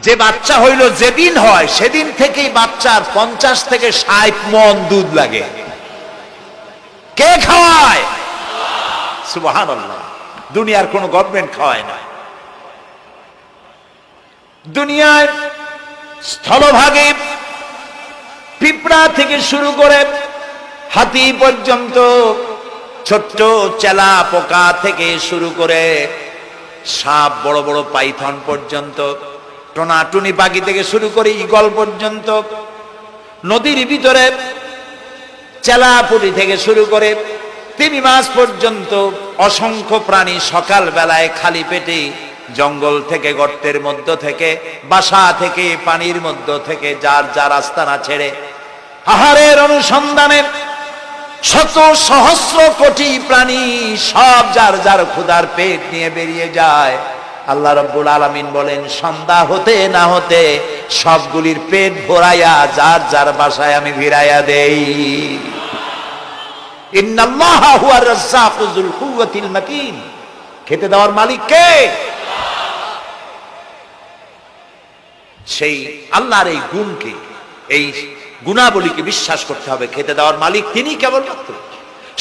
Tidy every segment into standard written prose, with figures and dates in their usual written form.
যে বাচ্চা হইল যেদিন হয় সেদিন থেকেই বাচ্চার 50 থেকে 60 মণ দুধ লাগে। কে খাওয়ায়? সুবহানাল্লাহ। দুনিয়ার কোন গভর্নমেন্ট খাওয়ায় না। দুনিয়ার স্থলভাগে পিঁপড়া থেকে শুরু করে হাতি পর্যন্ত, ছোট্ট চেলা পোকা থেকে শুরু করে সাপ, বড় বড় পাইথন পর্যন্ত, টোনাটুনি পাখি থেকে শুরু করে ঈগল পর্যন্ত, নদীর ভিতরে চেলাপুটি থেকে শুরু করে তিমি মাছ পর্যন্ত অসংখ্য প্রাণী সকাল বেলায় খালি পেটে জঙ্গল থেকে, গর্তের মধ্য থেকে, বাসা থেকে, পানির মধ্য থেকে যার যার আস্তানা ছেড়ে আহারের অনুসন্ধানে শত সহস্র কোটি প্রাণী সব যার যার ক্ষুধার পেট নিয়ে বেরিয়ে যায়। আল্লাহ রাব্বুল আলামিন বলেন, সন্ধ্যা হতে না হতে সবগুলির পেট ভরাইয়া যার যার বাসায় আমি ভিড়াইয়া দেই। ইন্নাল্লাহা হুয়ার রাজ্জাকু যুল কুওয়াতিল মাতিন। খেতে দেওয়ার মালিক কে? সেই আল্লাহর এই গুণকে, এই গুণাবলীকে বিশ্বাস করতে হবে। খেতে দেওয়ার মালিক তিনি কেবলমাত্র।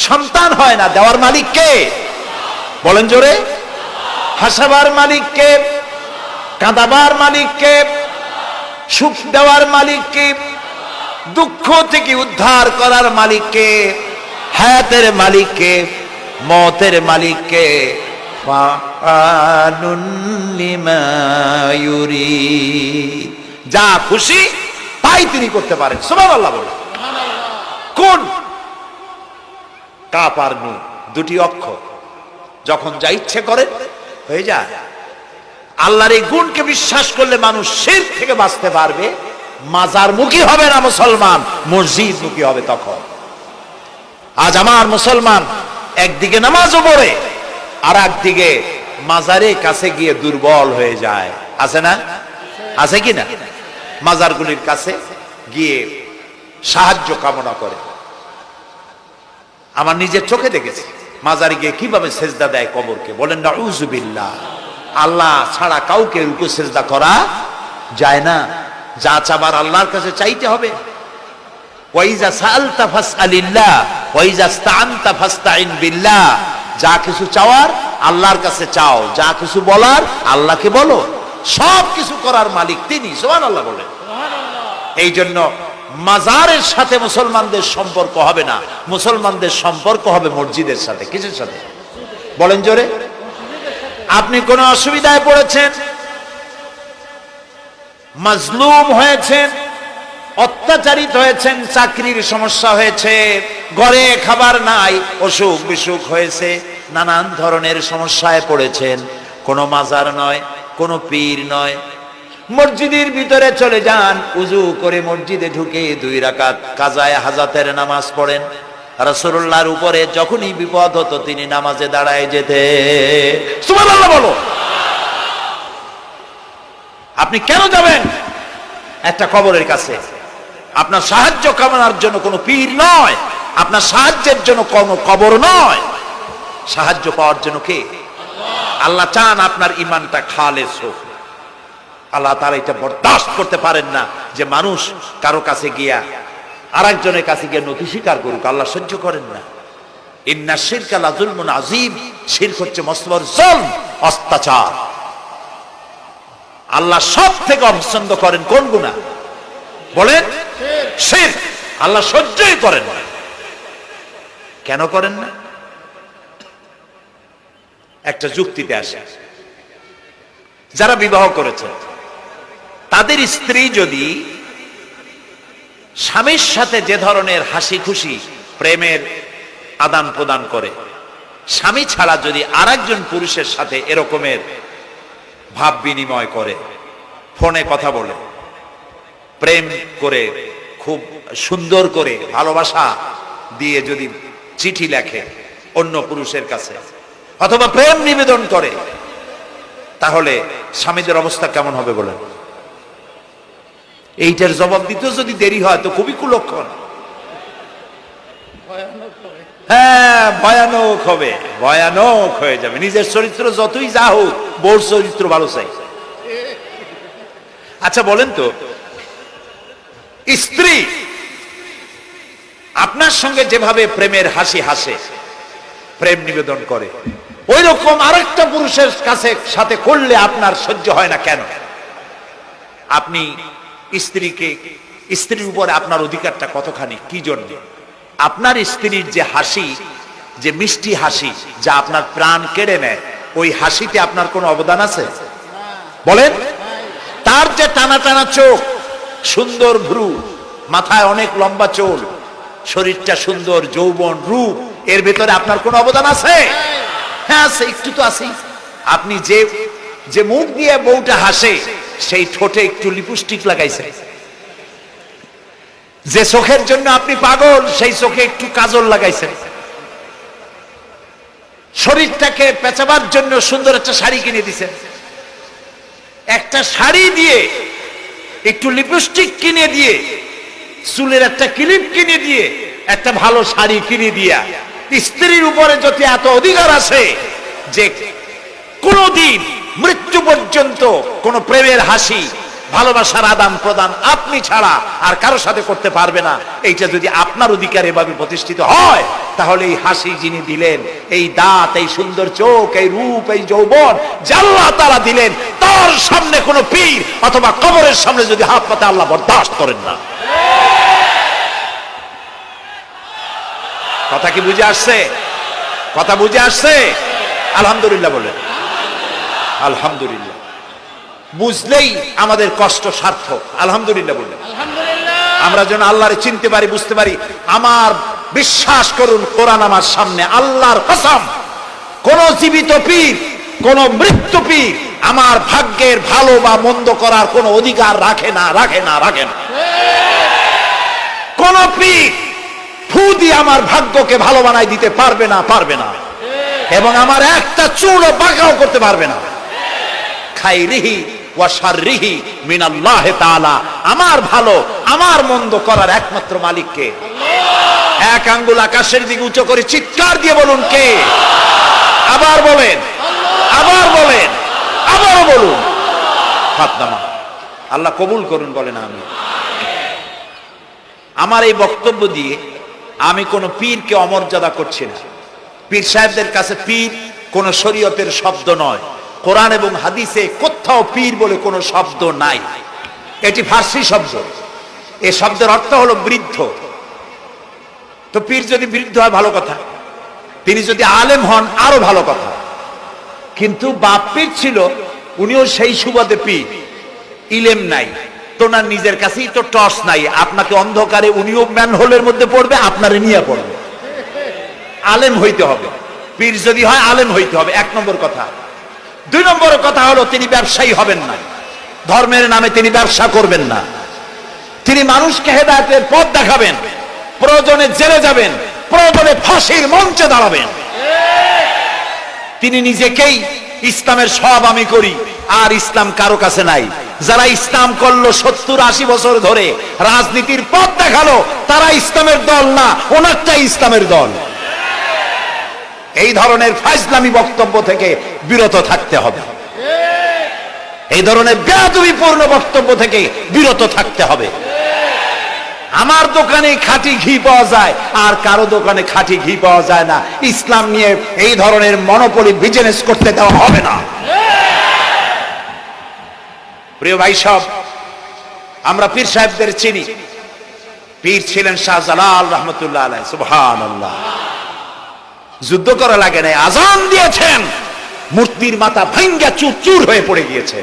সন্তান হয় না, দেওয়ার মালিক কে? বলেন জোরে। হাসাবার মালিক কে? কাঁদাবার মালিক কে? সুখ দেওয়ার মালিক কে? দুঃখ থেকে উদ্ধার করার মালিক কে? হায়াতের মালিক কে? মওতের মালিক কে? ফাআলুন লিমা ইউরিদ। যা খুশি তাই তিনি করতে পারেন। সুবহানাল্লাহ বলেন। কোন? কাফ আর নুন, দুটি অক্ষর, যখন যা ইচ্ছে করে হয়ে যায়। আল্লাহর এই গুণকে বিশ্বাস করলে মানুষ শিরক থেকে বাঁচতে পারবে। মাজার মুখী হবে না মুসলমান, মসজিদ মুখী হবে তখন। আজ আমার মুসলমান একদিকে নামাজও পড়ে আর একদিকে মাজারের কাছে গিয়ে দুর্বল হয়ে যায়। আছে না? আছে কি না? মাজারগুলির কাছে গিয়ে সাহায্য কামনা করে। আমার নিজের চোখে দেখেছি মাজারে গিয়ে কিভাবে সেজদা দেয় কবরকে। বলেন নাউযুবিল্লাহ। আল্লাহ ছাড়া কাউকে রুকু সেজদা করা যায় না। যা চাবার আল্লাহর কাছে চাইতে হবে। ওয়াইজা সাআলতা ফাসআলিল্লাহ ওয়াইজা ইসতাআনতা ফাসতাইন বিল্লাহ। যা কিছু চাওয়ার আল্লাহর কাছে চাও, যা কিছু বলার আল্লাহকে বলো। সব কিছু করার মালিক তিনি। সুবহানাল্লাহ বলেন। এই জন্য মাজারের সাথে মুসলমানদের সম্পর্ক হবে না, মুসলমানদের সম্পর্ক হবে মসজিদের সাথে। কিসের সাথে? বলেন জোরে। আপনি কোন অসুবিধায় পড়েছেন, মাজলুম হয়েছেন, অত্যাচারিত হয়েছেন, চাকরির সমস্যা হয়েছে, ঘরে খাবার নাই, অসুখ বিসুখ হয়েছে, নানান ধরনের সমস্যায় পড়েছেন, কোনো মাজার নয়, কোনো পীর নয়, মসজিদের ভিতরে চলে যান, উজু করে মসজিদে ঢুকে 2 রাকাত কাজায়ে হাজাতের নামাজ পড়েন। রাসূলুল্লাহর উপরে যখনই বিপদ হতো তিনি নামাজে দাঁড়ায় যেতেন। সুবহানাল্লাহ বলো। আপনি কেন যাবেন একটা কবরের কাছে? আপনার সাহায্য কামনার জন্য কোনো পীর নয়, আপনার সাহায্যের জন্য কোনো কবর নয়। সাহায্য পাওয়ার জন্য কে? আল্লাহ চান আপনার ঈমানটা খালেস হোক। আল্লাহ তাআলা এটা বরদাস্ত করতে পারেন না যে মানুষ কারো কাছে গিয়া আরেকজনের কাছে গিয়ে নথি স্বীকার করুক। আল্লাহ সহ্য করেন না। ইন্না শিরকা লাযুলমুন আযীম। শিরক হচ্ছে মস্ত বড় জুলম, অত্যাচার। আল্লাহ সব থেকে অপছন্দ করেন কোন গুনাহ? বলেন শিরক। আল্লাহ সহ্যই করেন না। কেন করেন না? একটা যুক্তিতে আসে। যারা বিবাহ করেছে তাদের স্ত্রী যদি স্বামীর সাথে যে ধরনের হাসি খুশি প্রেমের আদান প্রদান করে, স্বামী ছাড়া যদি আরেকজন পুরুষের সাথে এরকমের ভাব বিনিময় করে, ফোনে কথা বলে, প্রেম করে, খুব সুন্দর করে ভালোবাসা দিয়ে যদি চিঠি লেখে অন্য পুরুষের কাছে অথবা প্রেম নিবেদন করে, তাহলে স্বামীদের অবস্থা কেমন হবে বলেন? এইটার জবাব দিতে যদি দেরি হয় তো খুবই কুলক্ষণ। হ্যাঁ, ভয়ানক হবে, ভয়ানক হয়ে যাবে। নিজের চরিত্র যতই যা হোক, বউর চরিত্র ভালো চাই। আচ্ছা বলেন তো, স্ত্রী আপনার সঙ্গে যেভাবে প্রেমের হাসি হাসে, প্রেম নিবেদন করে, ওই রকম আরেকটা পুরুষের কাছে সাথে করলে আপনার সহ্য হয় না কেন? আপনি স্ত্রীর উপরে আপনার অধিকারটা কতখানি, কি জন্য? আপনার স্ত্রীর যে হাসি, যে মিষ্টি হাসি, যা আপনার প্রাণ কেড়ে নেয়, ওই হাসিতে আপনার কোনো অবদান আছে? বলেন। তার যে টানা টানা চোখ, সুন্দর ভ্রু, মাথায় অনেক লম্বা চুল, শরীরটা সুন্দর, যৌবন, রূপ, এর ভেতরে আপনার কোনো অবদান আছে? হ্যাঁ আছে, একটু তো আছে। আপনি যে মুখ দিয়ে বউটা হাসে, সেই ঠোঁটে একটু লিপস্টিক লাগাইছে। যে চোখের জন্য আপনি পাগল, সেই চোখে একটু কাজল লাগাইছে। শরীরটাকে পেঁচাবার জন্য সুন্দর একটা শাড়ি কিনে দিছে। একটা শাড়ি দিয়ে, একটু লিপস্টিক কিনে দিয়ে, চুলের একটা ক্লিপ কিনে দিয়ে, একটা ভালো শাড়ি কিনে দিয়া স্ত্রীর উপরে যদি এত অধিকার আছে যে কোনদিন মৃত্যু পর্যন্ত কোন প্রেমের হাসি, ভালোবাসার আদান প্রদান আপনি ছাড়া আর কারো সাথে করতে পারবে না, এইটা যদি আপনার অধিকার এভাবে প্রতিষ্ঠিত হয়, তাহলে এই হাসি যিনি দিলেন, এই দাঁত, এই সুন্দর চোখ, এই রূপ, এই যৌবন যা আল্লাহ তাআলা দিলেন, তার সামনে কোন পীর অথবা কবরের সামনে যদি হাত পাতে আল্লাহ বরদাস্ত করেন না। কথা কি বুঝে আসছে? কথা বুঝে আসছে? আলহামদুলিল্লাহ বলেন। আলহামদুলিল্লাহ। বুঝলেই আমাদের কষ্ট সার্থক। আলহামদুলিল্লাহ বললেন। আমরা যেন আল্লাহরে চিনতে পারি, বুঝতে পারি। আমার বিশ্বাস করুন, কোরআন আমার সামনে, আল্লাহর কসম, কোন জীবিত পীর, কোন মৃত্যু পীর আমার ভাগ্যের ভালো বা মন্দ করার কোন অধিকার রাখে না, রাখে না, রাখে না। কোন পীর ফু দিয়ে আমার ভাগ্যকে ভালো বানাই দিতে পারবে না, পারবে না, এবং আমার একটা চুলও বাঁকাও করতে পারবে না। খাইরিহি ওয়া শাররিহি মিনাল্লাহ তাআলা। আমার ভালো, আমার মন্দ করার একমাত্র মালিককে। এক আঙ্গুল আকাশের দিকে উঁচু করে চিৎকার দিয়ে বলুন, কে? আবার বলেন, আবার বলেন, আবারও বলুন। হাত নামান। আল্লাহ কবুল করুন, বলেন আমিন। আমার এই বক্তব্য দিয়ে আমি কোন পীরকে অমর্যাদা করছি না। পীর সাহেবদের কাছে পীর কোন শরীয়তের শব্দ নয়। কোরআন এবং হাদিসে কোথাও পীর বলে কোন শব্দ নাই। এটি ফার্সি শব্দ। এই শব্দের অর্থ হলো বৃদ্ধ। তো পীর যদি বৃদ্ধ হয় ভালো কথা, তিনি যদি আলেম হন আরো ভালো কথা। কিন্তু বাপ পীর ছিল, উনিও সেই সুবাদে পীর। ইলেম নাই, তোনার নিজের কাছেই তো টর্চ নাই। আপনাকে অন্ধকারে উনিও ম্যানহোলের মধ্যে পড়বে, আপনারে নিয়ে পড়বে। আলেম হইতে হবে। পীর যদি হয় আলেম হইতে হবে, এক নম্বর কথা। দুই নম্বর কথা হলো, তিনি ব্যবসায়ী হবেন না। ধর্মের নামে তিনি ব্যবসা করবেন না। তিনি মানুষকে হেদায়েতের পথ দেখাবেন। প্রয়োজনে জেলে যাবেন, প্রয়োজনে ফাঁসির মঞ্চে দাঁড়াবেন। তিনি নিজেকেই ইসলামের সব আমি করি, আর ইসলাম কারো কাছে নাই। যারা ইসলাম করলো 70-80 বছর ধরে, রাজনীতির পথ দেখালো, তারা ইসলামের দল না, ওনারটাই ইসলামের দল। এই ধরনের ফাজলামি বক্তব্য থেকে বিরত থাকতে হবে। এই ধরনের বেয়াদবিপূর্ণ বক্তব্য থেকে বিরত থাকতে হবে। আমার দোকানে খাঁটি ঘি পাওয়া যায়, আর কারো দোকানে খাঁটি ঘি পাওয়া যায় না। ইসলাম নিয়ে এই ধরনের মনোপলি বিজনেস করতে দেওয়া হবে না। প্রিয় ভাই সব, আমরা পীর সাহেবদের চিনি। পীর ছিলেন শাহজালাল রহমতুল্লাহ আলাইহি। সুবহানাল্লাহ। যুদ্ধ করা লাগে নাই, আজান দিয়েছেন, মূর্তির মাথা ভাঙ্গা চুর চুর হয়ে পড়ে গিয়েছে।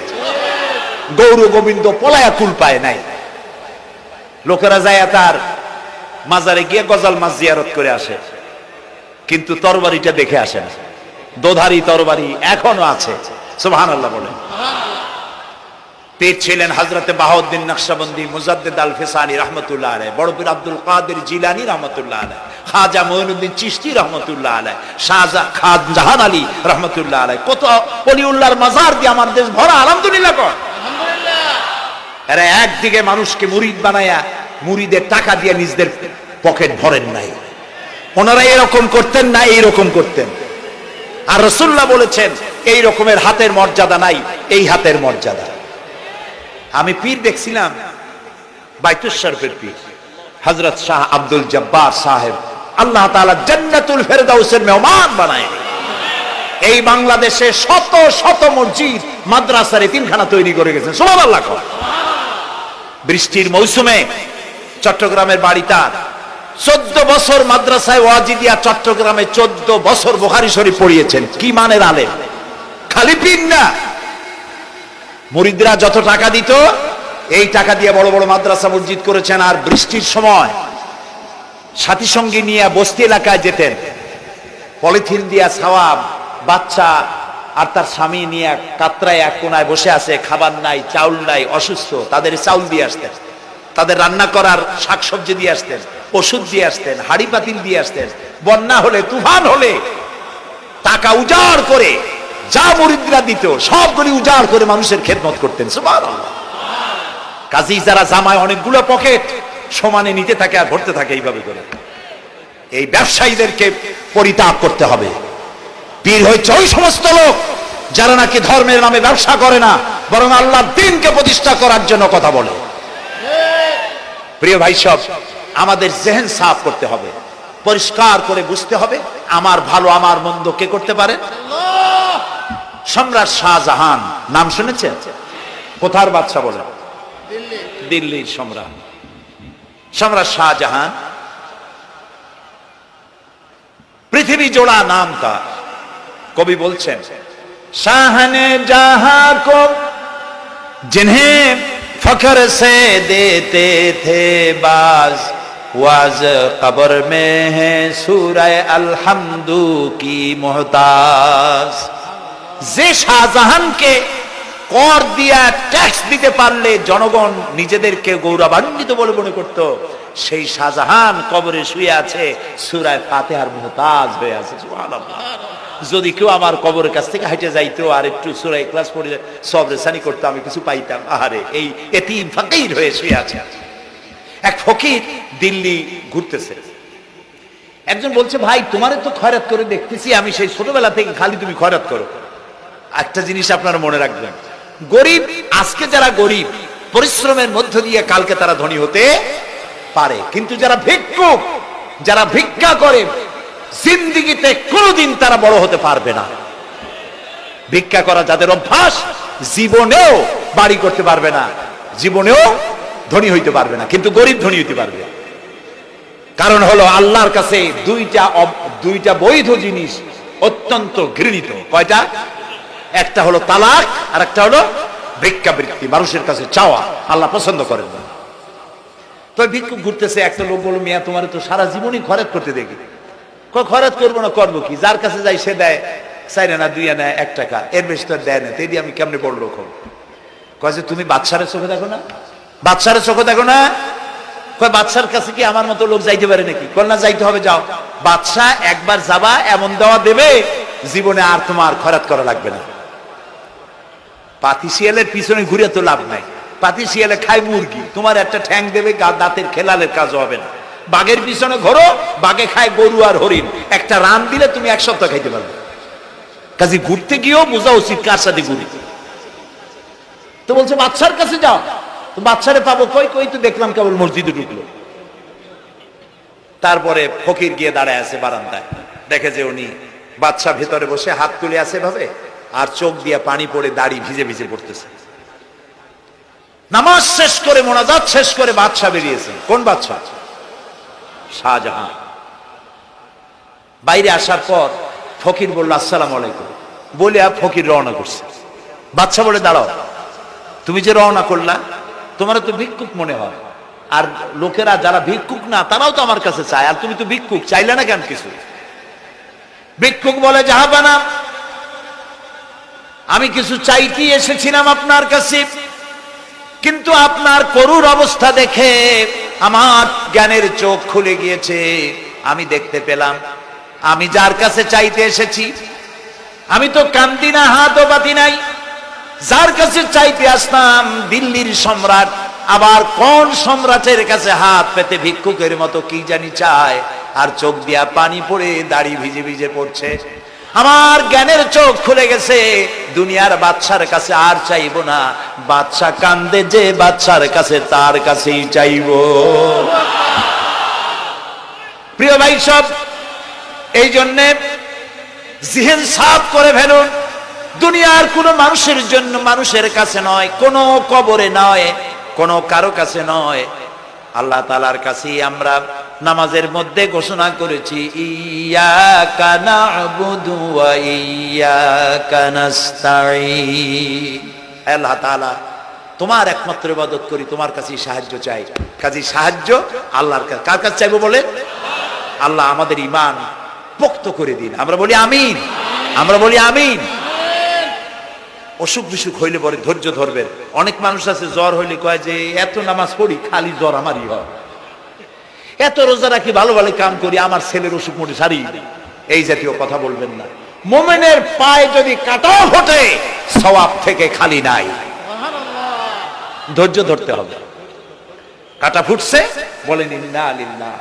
গৌর গোবিন্দ পলায়া কুল পায় নাই। লোকেরা যায় তার মাজারে গিয়ে গজাল মাছ জিয়ারত করে আসে, কিন্তু তরবারিটা দেখে আসে না। দোধারি তরবারি এখনো আছে। সুবহানাল্লাহ বলেন। পীর ছিলেন হযরতে বাহাউদ্দিন নকশবন্দি, মুজাদ্দিদ আল ফিসানি রহমতুল্লাহ আলাইহি, বড় পীর আব্দুল কাদের জিলানী রহমতুল্লাহ আলাইহি, খাজা মঈনুদ্দিন চিশতি রহমতুল্লাহ আলাইহি, শাহজাহান আলী রহমতুল্লাহ আলাইহি। কত ওলিউল্লাহর মাজার দিয়ে আমার দেশ ভরা। আলহামদুলিল্লাহ কর। আলহামদুলিল্লাহ। এরা একদিকে মানুষকে মুরিদ বানায়া মুরিদের টাকা দিয়ে নিজেদের পকেট ভরেন নাই। ওনারা এরকম করতেন না, এইরকম করতেন। আর রাসূলুল্লাহ বলেছেন, এই রকমের হাতের মর্যাদা নাই, এই হাতের মর্যাদা। আমি পীর দেখছিলাম, বাইতুল শরীফের পীর হযরত শাহ আব্দুল জব্বার সাহেব, আল্লাহ তাআলা জান্নাতুল ফেরদাউসের মেহমান বানায়। এই বাংলাদেশে শত শত মসজিদ, মাদ্রাসার এতিমখানা তৈরি করে গেছেন, সুবহানাল্লাহ। বৃষ্টির মৌসুমে চট্টগ্রামের বাড়িটা 14 বছর মাদ্রাসায় ওয়াজিদিয়া চট্টগ্রামে 14 বছর বুখারী শরীফ পড়িয়েছেন। কি মানের আলেম, খালি পীর না। মুরিদরা যত টাকা দিত এই টাকা দিয়ে বড় বড় মাদ্রাসা মসজিদ করেছেন। আর বৃষ্টির সময় সাথী সঙ্গী নিয়ে বস্তি এলাকায় যেতেন, পলিথিন দিয়া ছাওয়া, বাচ্চা আর তার স্বামী নিয়ে কাতরায় এক কোনায় বসে আছে, খাবার নাই, চাউল নাই, অসুস্থ, তাদের চাউল দিয়ে আসতেন, তাদের রান্না করার শাকসবজি দিয়ে আসতেন, ওষুধ দিয়ে আসতেন, হাড়ি পাতিল দিয়ে আসতেন। বন্যা হলে, তুফান হলে টাকা উজাড় করে যা মুরিদরা দিত সবগুলি উজাড় করে মানুষের খেদমত করতেন, সুবহানাল্লাহ। কাজী যারা জামায় অনেকগুলো পকেট সমানে নিতে থাকে আর ভরতে থাকে এইভাবে করে, এই ব্যবসায়ীদেরকে পরিত্যাগ করতে হবে। পীর হচ্ছে ওই সমস্ত লোক যারা নাকি ধর্মের নামে ব্যবসা করে না, বরং আল্লাহর দ্বীনকে প্রতিষ্ঠা করার জন্য কথা বলে। প্রিয় ভাই সব, আমাদের জেহেন সাফ করতে হবে, পরিষ্কার করে বুঝতে হবে আমার ভালো আমার মন্দ কে করতে পারে? সম্রাট শাহজাহান নাম শুনেছেন? কোথার বাদশা বলে? দিল্লির সম্রাট। সম্রাট শাহজাহান পৃথিবী জোড়া নাম তার। কবি বলছেন, শাহনে জাহাं को जिन्हें फख्र से देते थे बाज, वाज कब्र में है सूरह अलहम्दु की मोहताज। যে শাহজাহানকে কর দিয়া ট্যাক্স দিতে পারলে জনগণ নিজেদেরকে গৌরবান্বিত বলে মনে করত, সেই শাহজাহান কবরে শুয়ে আছে, সূরা ফাতিহার মুহতাজ হয়ে আছে, সুবহানাল্লাহ। যদি কেউ আমার কবরের কাছ থেকে হেঁটে যাইতো আর একটু সূরা ইখলাস পড়ে সবরেসানি করতো, আমি কিছু পাইতাম। আহারে, এই এতিম ফকির হয়ে শুয়ে আছে। এক ফকির দিল্লি ঘুরতেছে, একজন বলছে, ভাই তোমারে তো খয়রাত করে দেখতেছি আমি সেই ছোটবেলা থেকে, খালি তুমি খয়রাত করো। একটা জিনিস আপনারা মনে রাখবেন, গরিব, আজকে যারা গরিব পরিশ্রমের মধ্য দিয়ে কালকে তারা ধনী হতে পারে, কিন্তু যারা ভিক্ষুক, যারা ভিক্ষা করে, জিন্দেগিতে কোনোদিন তারা বড় হতে পারবে না। ভিক্ষা করা যাদের অভ্যাস, জীবনেও বাড়ি করতে পারবে না, জীবনেও ধনী হইতে পারবে না, কিন্তু গরিব ধনী হইতে পারবে। কারণ হলো আল্লাহর কাছে দুইটা বৈধ জিনিস অত্যন্ত ঘৃণিত। কয়টা? একটা হলো তালাক, আর একটা হলো ভিক্ষাবৃত্তি, মানুষের কাছে চাওয়া। আল্লাহ পছন্দ করেন না। তো ভিক্ষুক ঘুরতেছে, একটা লোক বলল, মিয়া তোমার তো সারা জীবনই খরচ করতে দেখি। খরচ করবো না, করবো কি? যার কাছে যাই সে দেয় 4 আনা 2 আনা 1 টাকা, এর বেশি তো দেয় না। তেদি আমি কেমনে বড় লোক হব? কয় যে তুমি বাদশারের চোখে দেখো না, বাদশারের চোখে দেখো না। কয় বাদশার কাছে কি আমার মতো লোক যাইতে পারে নাকি? কল না, যাইতে হবে, যাও। বাদশাহ একবার যাবা, এমন দেওয়া দেবে জীবনে আর তোমার খরচ করা লাগবে না। পাতি শিয়ালের পিছনে ঘুরে তো লাভ নাই, পাতি শিয়ালে খায় মুরগি, তোমার একটা ঠ্যাং দেবে, দাঁতের খেলালের কাজ হবে না। বাঘের পিছনে ঘোরো, বাঘে খায় গরু আর হরিণ, একটা রান দিলে তুমি 1 সপ্তাহ খাইতে পারবে। কাজে ঘুরতে গিয়েও বোঝা উচিত কার সাথে ঘুরি। তো বলছে বাদশার কাছে যাও। তো বাদশারে পাবো কই? কই তো দেখলাম কেবল মসজিদে ঢুকলো। তারপরে ফকির গিয়ে দাঁড়ায় আছে বারান্দায়, দেখে যে উনি বাদশা ভেতরে বসে হাত তুলে আছে ভাবে, আর চোখ দিয়ে পানি পড়ে দাড়ি ভিজে ভিজে পড়তেছে। নামাজ শেষ করে, মোনাজাত শেষ করে বাদশা বেরিয়েছে। কোন বাদশা? শাহজাহান। বাইরে আসার পর ফকির বলল, আসসালামু আলাইকুম বলে ফকির রওনা করছে। বাদশা বলে, দাঁড়াও, তুমি যে রওনা করলা, তোমার তো ভিক্ষুক মনে হয়, আর লোকেরা যারা ভিক্ষুক না তারাও তো আমার কাছে চায়, আর তুমি তো ভিক্ষুক, চাইলে না কেন কিছু? ভিক্ষুক বলে, জাহাপানা, আমি কিছু চাইতে এসেছিলাম আপনার কাছে, কিন্তু আপনার করুণ অবস্থা দেখে আমার জ্ঞানের চোখ খুলে গিয়েছে। আমি দেখতে পেলাম আমি যার কাছে চাইতে এসেছি, আমি তো কান্দি না, হাতও পাতি নাই। যার কাছে চাইতে আসলাম দিল্লির সম্রাট, আবার কোন সম্রাটের কাছে হাত পেতে ভিক্ষুকের মতো কি জানি চায়, আর চোখ দিয়া পানি পড়ে দাড়ি ভিজে ভিজে পড়ছে। আমার জ্ঞানের চোখ খুলে গেছে, দুনিয়ার বাদশার কাছে আর চাইবো না, বাদশা কান্দে যে বাদশার কাছে তার কাছেই চাইবো। প্রিয় ভাই সব, এই জন্যে জিহ্ন সাফ করে ফেলুন। দুনিয়ার কোনো মানুষের জন্য, মানুষের কাছে নয়, কোনো কবরে নয়, কোনো কারো কাছে নয়, আল্লাহ তাআলার কাছেই আমরা নামাজের মধ্যে ঘোষণা করেছি, ইয়্যাকা না'বুদু ওয়া ইয়্যাকা নাস্তাঈন। আল্লাহ তাআলা, তোমার একমাত্র ইবাদত করি, তোমার কাছেই সাহায্য চাই। কাজেই সাহায্য আল্লাহর কাছে। কার কাছে চাইবো বলেন? আল্লাহ আমাদের ঈমান পোক্ত করে দিন। আমরা বলি আমিন, আমরা বলি আমিন। অসুখ বিসুখ হইলে পরে ধৈর্য ধরবেন। অনেক মানুষ আছে জ্বর হইলে কয় যে এত নামাজ পড়ি খালি জ্বর আমারই হয়, এত রোজা রাখি, ভালো ভালো কাম করি, আমার ছেলের অসুখ মোটে সারি। এই জাতীয় কথা বলবেন না। মুমিনের পায়ে যদি কাঁটাও ফোটে সওয়াব থেকে খালি নাই, ধৈর্য ধরতে হবে। কাঁটা ফুটছে বলেন ইন্না লিল্লাহ।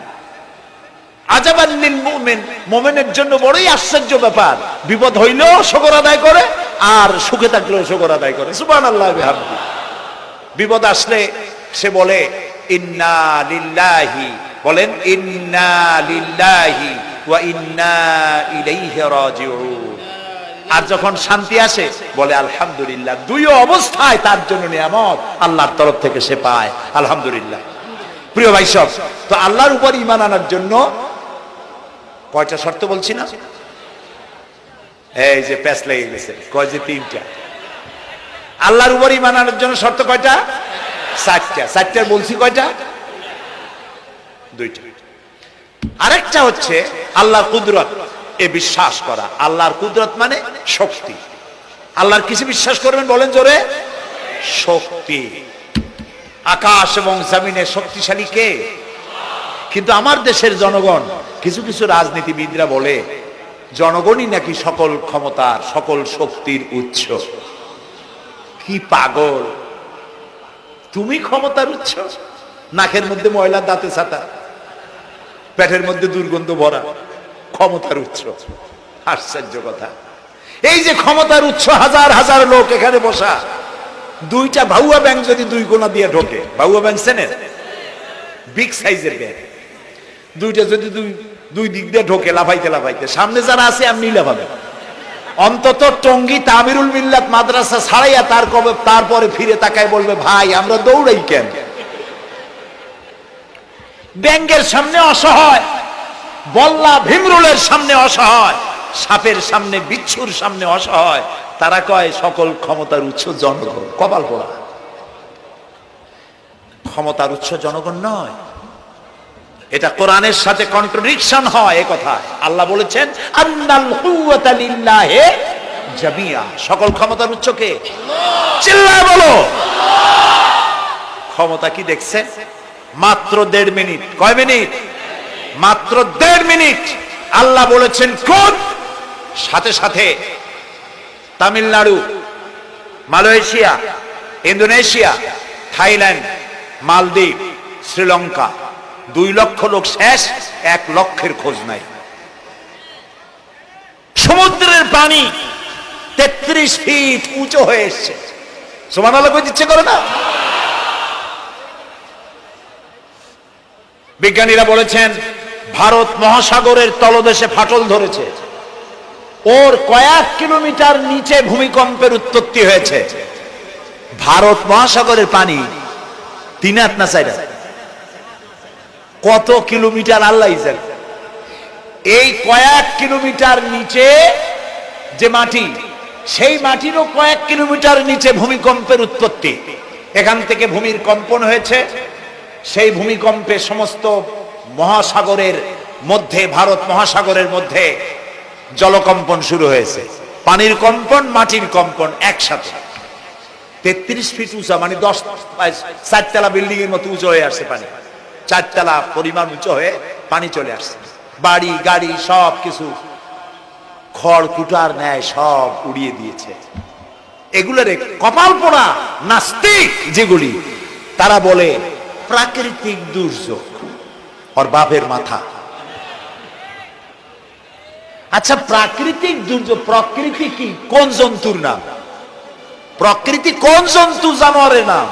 আজাবান লিল মুমিন, মুমিনের জন্য বড়ই আশ্চর্য ব্যাপার, বিপদ হইলেও শুকর আদায় করে আর সুখে থাকলেও শুকর আদায় করে। সুবহানাল্লাহ বিহামদি। বিপদ আসলে সে বলে ইন্না লিল্লাহি, বলেন ইন্না লিল্লাহি ওয়া ইন্না ইলাইহি রাজিউন। আর যখন শান্তি আসে বলে আলহামদুলিল্লাহ। দুই অবস্থায় তার জন্য নিয়ামত আল্লাহর তরফ থেকে সে পায়, আলহামদুলিল্লাহ। প্রিয় ভাই সব, তো আল্লাহর উপর ঈমান আনার জন্য কয়টা শর্ত বলছি না? এই যে প্যাচ লেগে গেছে, কয় যে তিনটা। আল্লাহর উপর ঈমান আনার জন্য শর্ত কয়টা? চারটা। চারটার বলছি কয়টা? দুইটা। আরেকটা হচ্ছে আল্লাহর কুদরত, এ বিশ্বাস করা। আল্লাহর কুদরত মানে শক্তি। আল্লাহর কিছু বিশ্বাস করবেন বলেন জোরে? শক্তি। আকাশ এবং জমিনে শক্তিশালী কে? কিন্তু আমার দেশের জনগণ, কিছু কিছু রাজনীতিবিদরা বলে জনগণই নাকি সকল ক্ষমতার, সকল শক্তির উৎস। কি পাগল! তুমি ক্ষমতার উৎস? নাকের মধ্যে ময়লা, দাঁতে ছাতা, পেটের মধ্যে দুর্গন্ধ ভরা, ক্ষমতার উৎস। আশ্চর্য কথা। এই যে ক্ষমতার উৎস, হাজার হাজার লোক এখানে বসা, দুইটা ভাউয়া ব্যাংক যদি দুই কোণা দিয়ে ঢোকে, ভাউয়া ব্যাংক চেনেন? বিগ সাইজের ব্যাংক, দুইটা যদি দুই দিক দিয়ে ঢোকে লাফাইতে লাফাইতে, সামনে যারা আছে এমনি লাফাবে। অন্তত টঙ্গী তামিরুল মিল্লাত মাদ্রাসা ছাড়াইয়া তারপরে ফিরে তাকায় বলবে ভাই আমরা দৌড়াই কেন? ব্যাংকের সামনে অসহায়, বল্লা ভীমরুলের সামনে অসহায়, সাপের সামনে, বিচ্ছুর সামনে অসহায়। তারা কয় সকল ক্ষমতার উৎস জনগণ। কপাল পোড়া। ক্ষমতার উৎস জনগণ নয়, এটা কোরআনের সাথে কন্ট্রাডিকশন হয়। এ কথা আল্লাহ বলেছেন আন্নাল কুওয়াতা লিল্লাহি জামিআ। সকল ক্ষমতার উৎস কে? চিল্লায় বলো। ক্ষমতা কি দেখছে? মাত্র 1.5 মিনিট। কয় মিনিট? মাত্র 1.5 মিনিট। আল্লাহ বলেছেন কোন, সাথে সাথে তামিলনাড়ু, মালয়েশিয়া, ইন্দোনেশিয়া, থাইল্যান্ড, মালদ্বীপ, শ্রীলঙ্কা 2 লক্ষ লোক শেষ, 1 লক্ষের খোঁজ নাই। সমুদ্রের পানি 33 ফিট উঁচু হয়ে এসছে। সুবহানাল্লাহ কই ইচ্ছে করে না? বিজ্ঞানীরা বলেছেন ভারত মহাসাগরের তলদেশে ফাটল ধরেছে, ওর কয়েক কিলোমিটার নিচে ভূমিকম্পের উৎপত্তি হয়েছে। ভারত মহাসাগরের পানি 3 হাত না 4 হাত, কত কিলোমিটার আল্লাহ জানে। এই কয়েক কিলোমিটার নিচে যে মাটি, সেই মাটিরও কয়েক কিলোমিটার নিচে ভূমিকম্পের উৎপত্তি। এখান থেকে ভূমির কম্পন হয়েছে। সেই ভূমিকম্পে সমস্ত মহাসাগরের মধ্যে, ভারত মহাসাগরের মধ্যে জলকম্পন শুরু হয়েছে। পানির কম্পন, মাটির কম্পন একসাথে। 33 ফিট উঁচা, মানে 4 তলা বিল্ডিং এর মতো উঁচু হয়ে আসছে পানি। 4 তলা পরিমাণ উঁচু হয়ে পানি চলে আসছে। বাড়ি গাড়ি সব কিছু খড় কুটার ন্যায় সব উড়িয়ে দিয়েছে। এগুলোর কপাল পোড়া নাস্তিক যেগুলি, তারা বলে প্রাকৃতিক দুর্যোগ। ওর বাপের মাথা। আচ্ছা, প্রাকৃতিক দুর্যোগ, প্রকৃতি কি? কোন জন্তুর নাম? প্রকৃতি কোন জন্তু, জানোয়ারের নাম?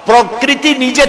প্রকৃতি নিজে